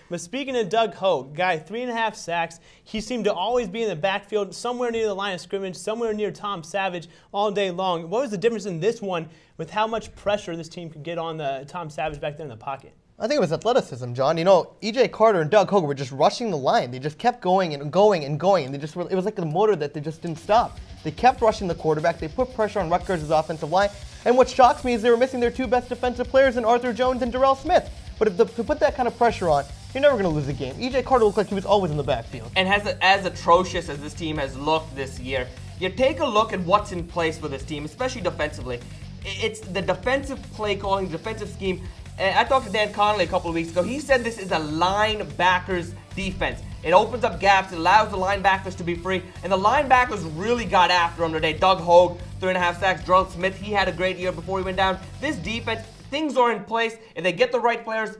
But speaking of Doug Hogue, guy 3.5 sacks, he seemed to always be in the backfield, somewhere near the line of scrimmage, somewhere near Tom Savage all day long. What was the difference in this one with how much pressure this team could get on Tom Savage back there in the pocket? I think it was athleticism, John. You know, E.J. Carter and Doug Hogue were just rushing the line. They just kept going and going and going. And it was like a motor that they just didn't stop. They kept rushing the quarterback. They put pressure on Rutgers' offensive line. And what shocks me is they were missing their two best defensive players in Arthur Jones and Darrell Smith. But to put that kind of pressure on, you're never going to lose a game. E.J. Carter looked like he was always in the backfield. And as atrocious as this team has looked this year, you take a look at what's in place for this team, especially defensively. It's the defensive play calling, the defensive scheme. And I talked to Dan Connolly a couple of weeks ago. He said this is a linebackers defense. It opens up gaps, it allows the linebackers to be free, and the linebackers really got after him today. Doug Hogue, 3.5 sacks. Darrell Smith, he had a great year before he went down. This defense, things are in place. If they get the right players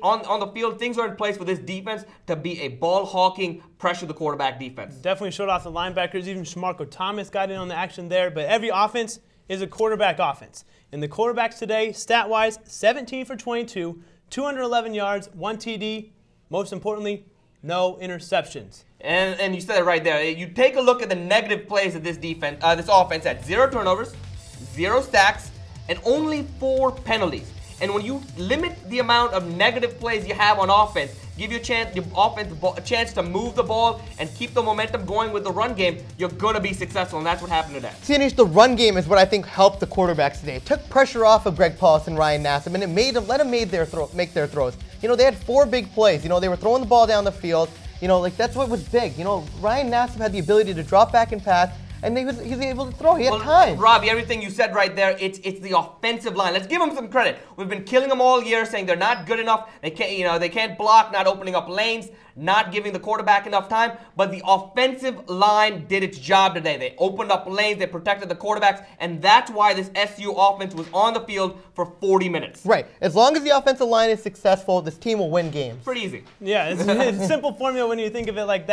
on the field, things are in place for this defense to be a ball-hawking, pressure the quarterback defense. Definitely showed off the linebackers. Even Shamarko Thomas got in on the action there. But every offense is a quarterback offense. And the quarterbacks today, stat-wise, 17 for 22, 211 yards, 1 TD. Most importantly, no interceptions. And you said it right there. You take a look at the negative plays of this offense had 0 turnovers, 0 sacks, and only 4 penalties. And when you limit the amount of negative plays you have on offense, give your offense a chance to move the ball and keep the momentum going with the run game, you're going to be successful, and that's what happened today. See, Aneesh, the run game is what I think helped the quarterbacks today. It took pressure off of Greg Paulus and Ryan Nassib, and it let them make their throws. You know, they had 4 big plays. You know, they were throwing the ball down the field. You know, like that's what was big. You know, Ryan Nassib had the ability to drop back and pass, and he was able to throw. He had time. Robbie, everything you said right there, it's the offensive line. Let's give them some credit. We've been killing them all year, saying they're not good enough. They can't block, not opening up lanes, not giving the quarterback enough time. But the offensive line did its job today. They opened up lanes, they protected the quarterbacks, and that's why this SU offense was on the field for 40 minutes. Right. As long as the offensive line is successful, this team will win games. Pretty easy. Yeah, it's a simple formula when you think of it like that.